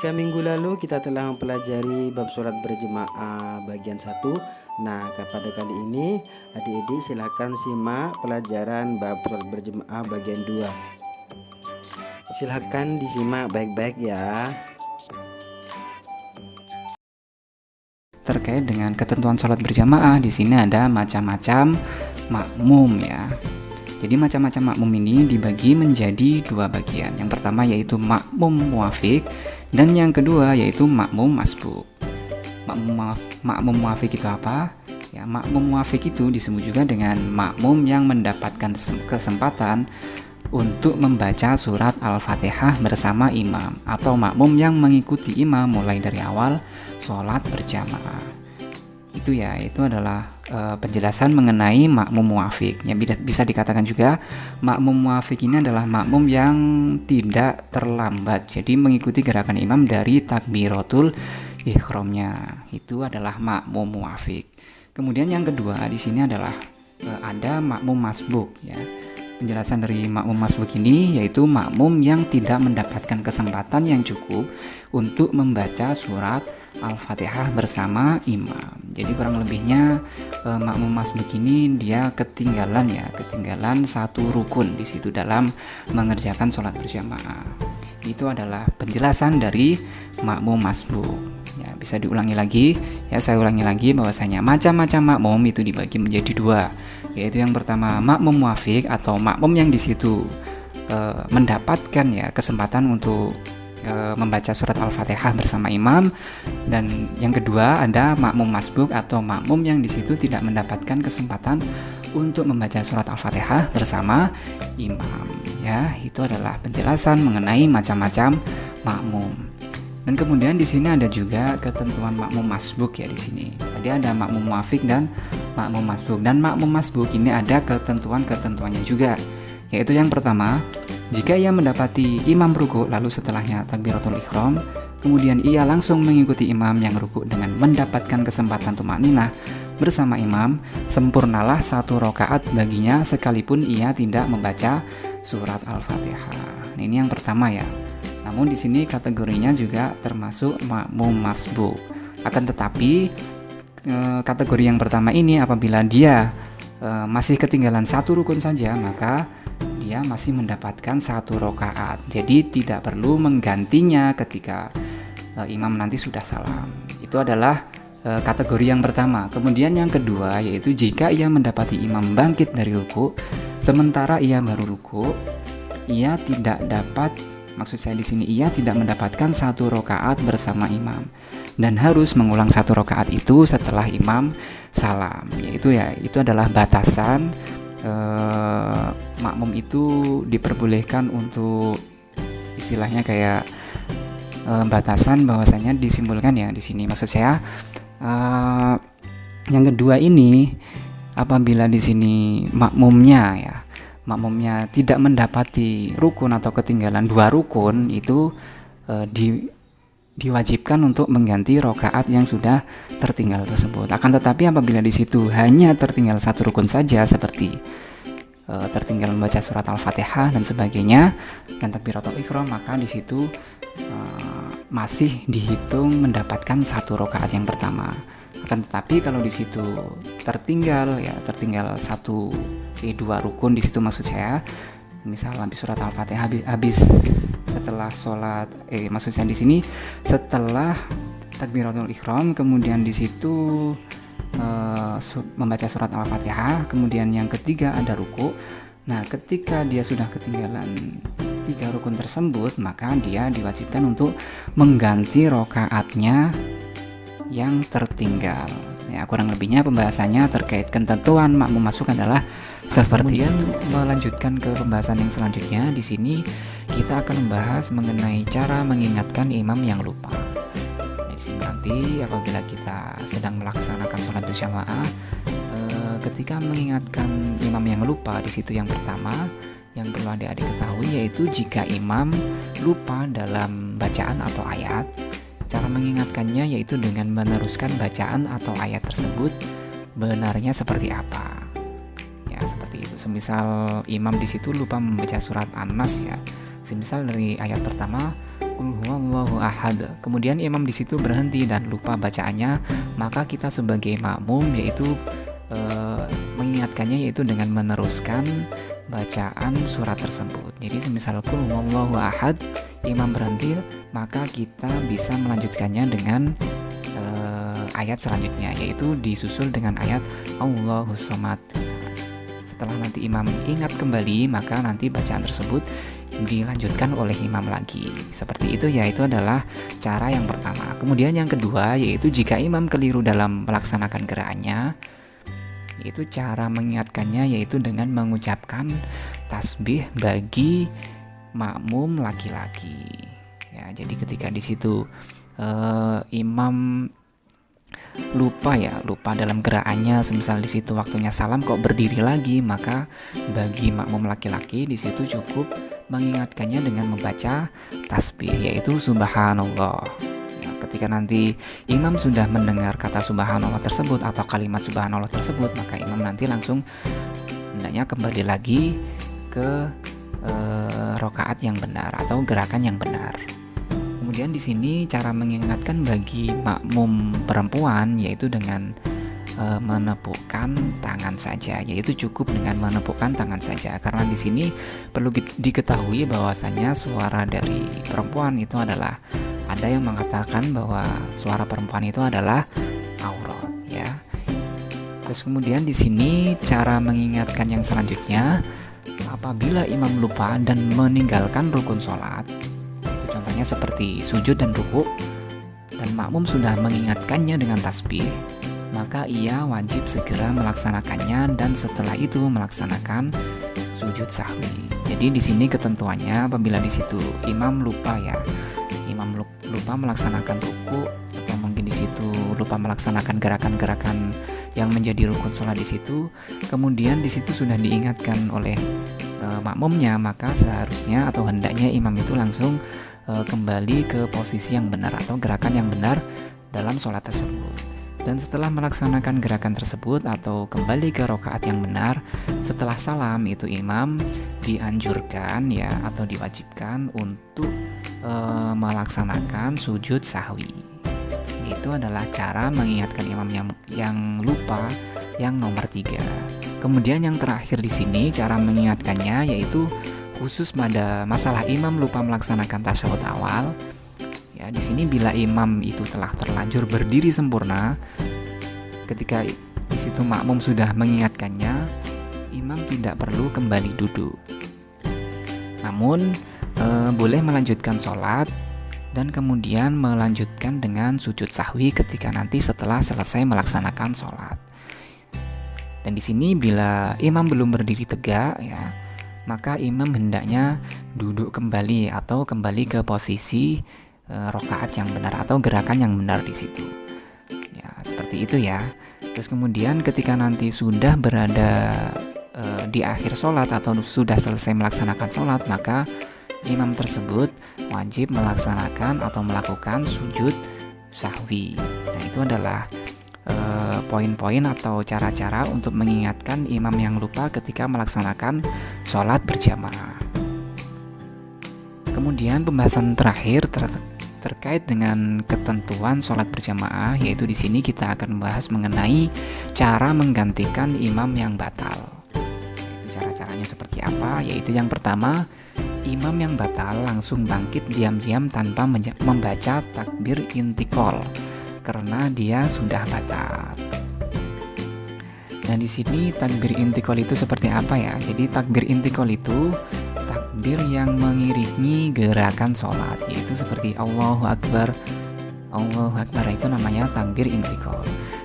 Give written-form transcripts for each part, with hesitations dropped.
Jika minggu lalu kita telah mempelajari bab sholat berjemaah bagian 1. Nah, pada kali ini adik-adik silahkan simak pelajaran bab sholat berjemaah bagian 2. Silahkan disimak baik-baik ya. Terkait dengan ketentuan sholat berjamaah, di sini ada macam-macam makmum ya. Jadi macam-macam makmum ini dibagi menjadi dua bagian. Yang pertama yaitu makmum muafiq dan yang kedua yaitu makmum masbuk. Makmum muafiq itu apa? Ya, makmum muafiq itu disebut juga dengan makmum yang mendapatkan kesempatan untuk membaca surat Al-Fatihah bersama imam, atau makmum yang mengikuti imam mulai dari awal sholat berjamaah. Itu adalah penjelasan mengenai makmum muafiq. Ya, bisa dikatakan juga makmum muafiq ini adalah makmum yang tidak terlambat, jadi mengikuti gerakan imam dari takbiratul ihramnya. Itu adalah makmum muafiq. Kemudian yang kedua di sini adalah ada makmum masbuk ya. Penjelasan dari makmum masbuk ini yaitu makmum yang tidak mendapatkan kesempatan yang cukup untuk membaca surat Al-Fatihah bersama imam. Jadi kurang lebihnya makmum masbuk ini dia ketinggalan satu rukun di situ dalam mengerjakan sholat berjamaah. Itu adalah penjelasan dari makmum masbuk. Ya, bisa diulangi lagi. Ya, saya ulangi lagi bahwasanya macam-macam makmum itu dibagi menjadi dua. Yaitu yang pertama makmum muafiq atau makmum yang di situ mendapatkan ya kesempatan untuk membaca surat Al-Fatihah bersama imam, dan yang kedua ada makmum masbuk atau makmum yang di situ tidak mendapatkan kesempatan untuk membaca surat Al-Fatihah bersama imam. Ya, itu adalah penjelasan mengenai macam-macam makmum. Dan kemudian di sini ada juga ketentuan makmum masbuk ya di sini. Tadi ada makmum muafiq dan makmum masbuk. Dan makmum masbuk ini ada ketentuan-ketentuannya juga. Yaitu yang pertama, jika ia mendapati imam ruku lalu setelahnya takbiratul ihram, kemudian ia langsung mengikuti imam yang ruku dengan mendapatkan kesempatan tumakninah bersama imam, sempurnalah satu rakaat baginya sekalipun ia tidak membaca surat Al-Fatihah. Nah, ini yang pertama ya. Namun di sini kategorinya juga termasuk makmum masbuk. Akan tetapi kategori yang pertama ini apabila dia masih ketinggalan satu rukun saja, maka dia masih mendapatkan satu rakaat. Jadi tidak perlu menggantinya ketika imam nanti sudah salam. Itu adalah kategori yang pertama. Kemudian yang kedua yaitu jika ia mendapati imam bangkit dari ruku sementara ia baru ruku, ia tidak mendapatkan satu rakaat bersama imam dan harus mengulang satu rakaat itu setelah imam salam. Itu adalah batasan makmum itu diperbolehkan untuk istilahnya kayak batasan bahwasanya disimpulkan ya di sini. Maksud saya yang kedua ini apabila di sini makmumnya tidak mendapati rukun atau ketinggalan dua rukun, itu diwajibkan untuk mengganti rakaat yang sudah tertinggal tersebut. Akan tetapi apabila di situ hanya tertinggal satu rukun saja seperti tertinggal membaca surat Al-Fatihah dan sebagainya dan takbiratul ihram, maka di situ masih dihitung mendapatkan satu rakaat yang pertama. Akan tetapi kalau di situ tertinggal dua rukun di situ, maksud saya misal habis surat Al-Fatihah habis setelah sholat maksud saya di sini setelah takbiratul ihram, kemudian di situ membaca surat Al-Fatihah, kemudian yang ketiga ada ruku. Nah, ketika dia sudah ketinggalan tiga rukun tersebut, maka dia diwajibkan untuk mengganti rakaatnya yang tertinggal. Ya, kurang lebihnya pembahasannya terkait ketentuan makmum masbuk adalah seperti itu. Melanjutkan ke pembahasan yang selanjutnya, di sini kita akan membahas mengenai cara mengingatkan imam yang lupa. Di sini nanti apabila kita sedang melaksanakan sholat berjamaah, ketika mengingatkan imam yang lupa, di situ yang pertama yang perlu adik-adik ketahui yaitu jika imam lupa dalam bacaan atau ayat, cara mengingatkannya yaitu dengan meneruskan bacaan atau ayat tersebut benarnya seperti apa. Ya, seperti itu. Semisal imam di situ lupa membaca surat An-Nas ya. Semisal dari ayat pertama Qul huwallahu ahad, kemudian imam di situ berhenti dan lupa bacaannya, maka kita sebagai makmum yaitu mengingatkannya yaitu dengan meneruskan bacaan surat tersebut. Jadi semisal Qul huwallahu ahad, imam berhenti, maka kita bisa melanjutkannya dengan ayat selanjutnya, yaitu disusul dengan ayat Allahus Samad. Setelah nanti imam ingat kembali, maka nanti bacaan tersebut dilanjutkan oleh imam lagi. Seperti itu, yaitu adalah cara yang pertama. Kemudian yang kedua, yaitu jika imam keliru dalam melaksanakan gerakannya, yaitu cara mengingatkannya yaitu dengan mengucapkan tasbih bagi makmum laki-laki. Ya, jadi ketika di situ imam lupa dalam gerakannya, semisal di situ waktunya salam kok berdiri lagi, maka bagi makmum laki-laki di situ cukup mengingatkannya dengan membaca tasbih yaitu subhanallah. Nah, ketika nanti imam sudah mendengar kata subhanallah tersebut atau kalimat subhanallah tersebut, maka imam nanti langsung hendaknya kembali lagi ke rakaat yang benar atau gerakan yang benar. Kemudian di sini cara mengingatkan bagi makmum perempuan yaitu dengan menepukkan tangan saja, yaitu cukup dengan menepukkan tangan saja, karena di sini perlu diketahui bahwasanya suara dari perempuan itu adalah, ada yang mengatakan bahwa suara perempuan itu adalah aurat ya. Terus kemudian di sini cara mengingatkan yang selanjutnya, apabila imam lupa dan meninggalkan rukun sholat, contohnya seperti sujud dan ruku, dan makmum sudah mengingatkannya dengan tasbih, maka ia wajib segera melaksanakannya dan setelah itu melaksanakan sujud sahwi. Jadi di sini ketentuannya apabila di situ imam lupa lupa melaksanakan ruku, atau mungkin di situ lupa melaksanakan gerakan-gerakan yang menjadi rukun sholat di situ, kemudian di situ sudah diingatkan oleh makmumnya, maka seharusnya atau hendaknya imam itu langsung kembali ke posisi yang benar atau gerakan yang benar dalam sholat tersebut. Dan setelah melaksanakan gerakan tersebut atau kembali ke rakaat yang benar, setelah salam itu imam dianjurkan ya atau diwajibkan untuk melaksanakan sujud sahwi. Itu adalah cara mengingatkan imam yang lupa yang nomor 3. Kemudian yang terakhir di sini cara mengingatkannya yaitu khusus pada masalah imam lupa melaksanakan tasyahud awal. Ya, di sini bila imam itu telah terlanjur berdiri sempurna, ketika di situ makmum sudah mengingatkannya, imam tidak perlu kembali duduk. Namun boleh melanjutkan sholat dan kemudian melanjutkan dengan sujud sahwi ketika nanti setelah selesai melaksanakan sholat. Dan di sini bila imam belum berdiri tegak ya, maka imam hendaknya duduk kembali atau kembali ke posisi rakaat yang benar atau gerakan yang benar di situ. Ya, seperti itu ya. Terus kemudian ketika nanti sudah berada di akhir sholat atau sudah selesai melaksanakan sholat, maka imam tersebut wajib melaksanakan atau melakukan sujud sahwi. Nah, itu adalah poin-poin atau cara-cara untuk mengingatkan imam yang lupa ketika melaksanakan sholat berjamaah. Kemudian pembahasan terakhir terkait dengan ketentuan sholat berjamaah, yaitu di sini kita akan membahas mengenai cara menggantikan imam yang batal. Itu cara-caranya seperti apa? Yaitu yang pertama, imam yang batal langsung bangkit diam-diam tanpa membaca takbir intikal karena dia sudah batal. Dan di sini takbir intikal itu seperti apa ya? Jadi takbir intikal itu takbir yang mengiringi gerakan sholat, yaitu seperti Allahu Akbar. Allahu Akbar itu namanya takbir intikal.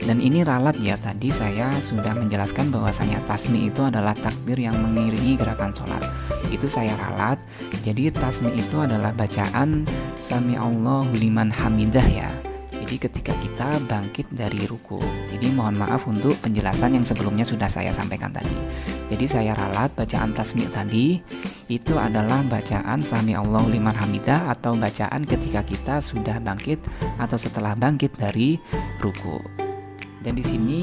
Dan ini ralat ya, tadi saya sudah menjelaskan bahwasanya tasmi itu adalah takbir yang mengiringi gerakan sholat. Itu saya ralat. Jadi tasmi itu adalah bacaan Sami Allahu liman hamidah ya. Jadi ketika kita bangkit dari ruku. Jadi mohon maaf untuk penjelasan yang sebelumnya sudah saya sampaikan tadi. Jadi saya ralat bacaan tasmi tadi itu adalah bacaan Sami Allahu liman hamidah atau bacaan ketika kita sudah bangkit atau setelah bangkit dari ruku. Dan di sini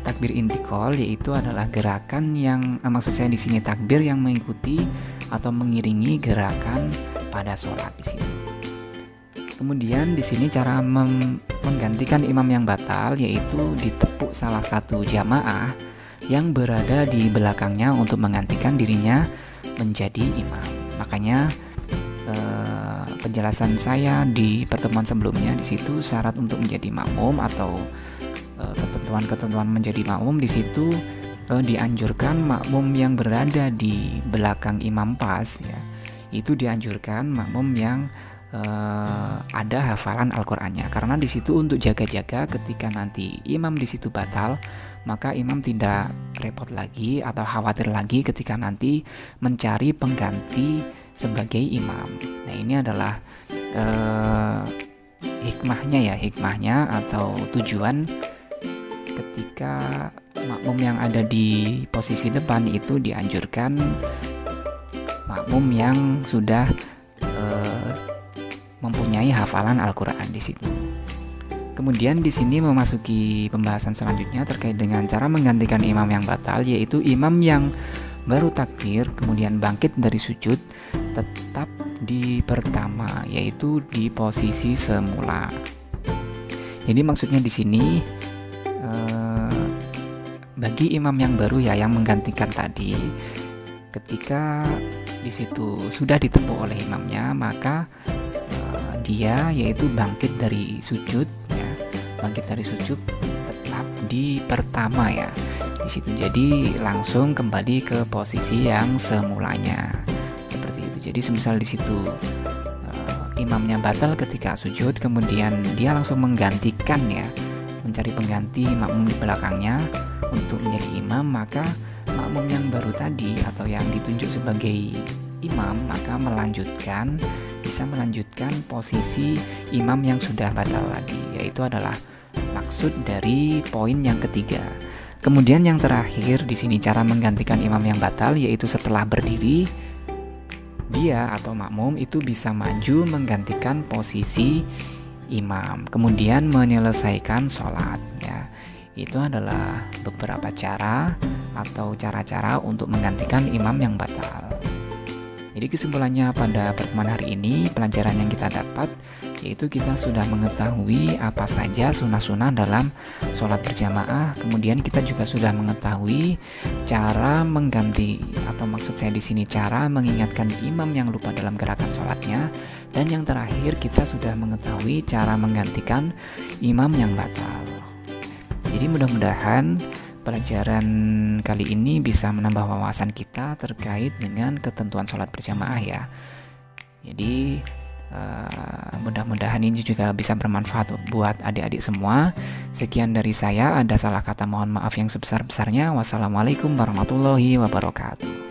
takbir intikal yaitu adalah gerakan yang maksud saya di sini takbir yang mengikuti atau mengiringi gerakan pada sholat di situ. Kemudian di sini cara menggantikan imam yang batal yaitu ditepuk salah satu jamaah yang berada di belakangnya untuk menggantikan dirinya menjadi imam. Makanya penjelasan saya di pertemuan sebelumnya di situ syarat untuk menjadi makmum atau ketentuan-ketentuan menjadi makmum di situ dianjurkan makmum yang berada di belakang imam pas ya. Itu dianjurkan makmum yang ada hafalan Al-Qur'annya, karena di situ untuk jaga-jaga ketika nanti imam di situ batal, maka imam tidak repot lagi atau khawatir lagi ketika nanti mencari pengganti sebagai imam. Nah, ini adalah hikmahnya atau tujuan ketika makmum yang ada di posisi depan itu dianjurkan makmum yang sudah mempunyai hafalan Al-Qur'an di situ. Kemudian di sini memasuki pembahasan selanjutnya terkait dengan cara menggantikan imam yang batal, yaitu imam yang baru takbir kemudian bangkit dari sujud tetap di pertama, yaitu di posisi semula. Jadi maksudnya di sini bagi imam yang baru ya yang menggantikan tadi, ketika di situ sudah ditepuk oleh imamnya, maka dia yaitu bangkit dari sujud ya, bangkit dari sujud tetap di pertama ya di situ. Jadi langsung kembali ke posisi yang semulanya seperti itu. Jadi semisal di situ imamnya batal ketika sujud, kemudian dia langsung menggantikan ya, mencari pengganti makmum di belakangnya untuk menjadi imam, maka makmum yang baru tadi atau yang ditunjuk sebagai imam maka bisa melanjutkan posisi imam yang sudah batal tadi, yaitu adalah maksud dari poin yang ketiga. Kemudian yang terakhir di sini cara menggantikan imam yang batal, yaitu setelah berdiri dia atau makmum itu bisa maju menggantikan posisi imam kemudian menyelesaikan sholat ya. Itu adalah beberapa cara atau cara-cara untuk menggantikan imam yang batal. Jadi kesimpulannya pada pertemuan hari ini, pelajaran yang kita dapat yaitu kita sudah mengetahui apa saja sunah-sunah dalam sholat berjamaah. Kemudian kita juga sudah mengetahui cara mengganti atau maksud saya di sini cara mengingatkan imam yang lupa dalam gerakan sholatnya. Dan yang terakhir kita sudah mengetahui cara menggantikan imam yang batal. Jadi mudah-mudahan pelajaran kali ini bisa menambah wawasan kita terkait dengan ketentuan sholat berjamaah ya. Jadi mudah-mudahan ini juga bisa bermanfaat buat adik-adik semua. Sekian dari saya, ada salah kata mohon maaf yang sebesar-besarnya. Wassalamualaikum warahmatullahi wabarakatuh.